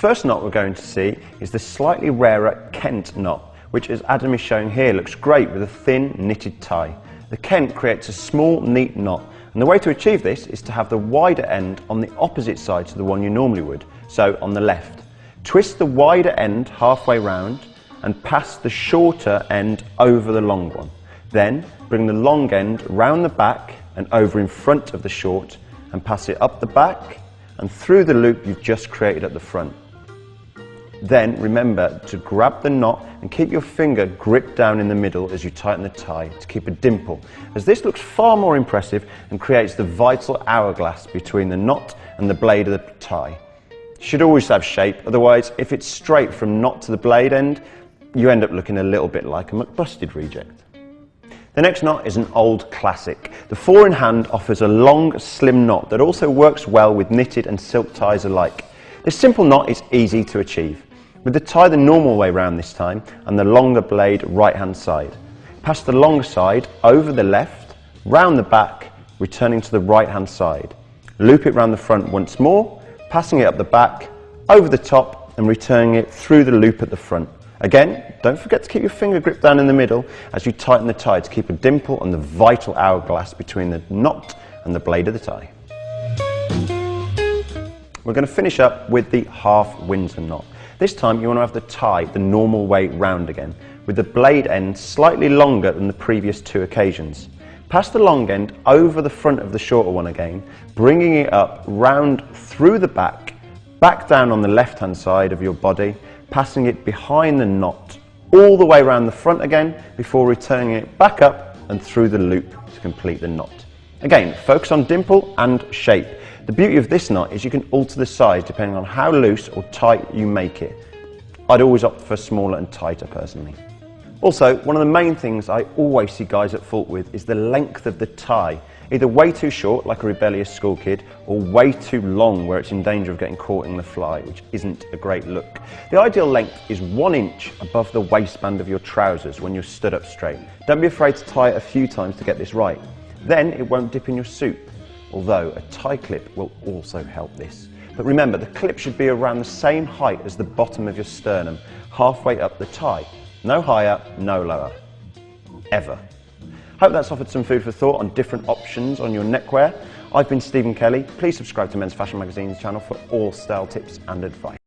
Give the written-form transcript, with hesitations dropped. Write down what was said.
first knot we're going to see is the slightly rarer Kent knot, which, as Adam is showing here, looks great with a thin knitted tie. The Kent creates a small, neat knot, and the way to achieve this is to have the wider end on the opposite side to the one you normally would, so on the left. Twist the wider end halfway round and pass the shorter end over the long one. Then bring the long end round the back and over in front of the short and pass it up the back and through the loop you've just created at the front. Then remember to grab the knot and keep your finger gripped down in the middle as you tighten the tie to keep a dimple, as this looks far more impressive and creates the vital hourglass between the knot and the blade of the tie. It should always have shape, otherwise if it's straight from knot to the blade end, you end up looking a little bit like a McBusted reject. The next knot is an old classic. The 4-in-hand offers a long, slim knot that also works well with knitted and silk ties alike. This simple knot is easy to achieve, with the tie the normal way round this time and the longer blade right-hand side. Pass the longer side over the left, round the back, returning to the right-hand side. Loop it round the front once more, passing it up the back, over the top and returning it through the loop at the front. Again, don't forget to keep your finger gripped down in the middle as you tighten the tie to keep a dimple and the vital hourglass between the knot and the blade of the tie. We're going to finish up with the half Windsor knot. This time you want to have the tie the normal way round again, with the blade end slightly longer than the previous two occasions. Pass the long end over the front of the shorter one again, bringing it up round through the back, back down on the left-hand side of your body, passing it behind the knot, all the way around the front again, before returning it back up and through the loop to complete the knot. Again, focus on dimple and shape. The beauty of this knot is you can alter the size depending on how loose or tight you make it. I'd always opt for smaller and tighter personally. Also, one of the main things I always see guys at fault with is the length of the tie. Either way too short, like a rebellious school kid, or way too long where it's in danger of getting caught in the fly, which isn't a great look. The ideal length is 1 inch above the waistband of your trousers when you're stood up straight. Don't be afraid to tie it a few times to get this right. Then it won't dip in your suit, although a tie clip will also help this. But remember, the clip should be around the same height as the bottom of your sternum, halfway up the tie. No higher, no lower. Ever. Hope that's offered some food for thought on different options on your neckwear. I've been Stephen Kelly. Please subscribe to Men's Fashion Magazine's channel for all style tips and advice.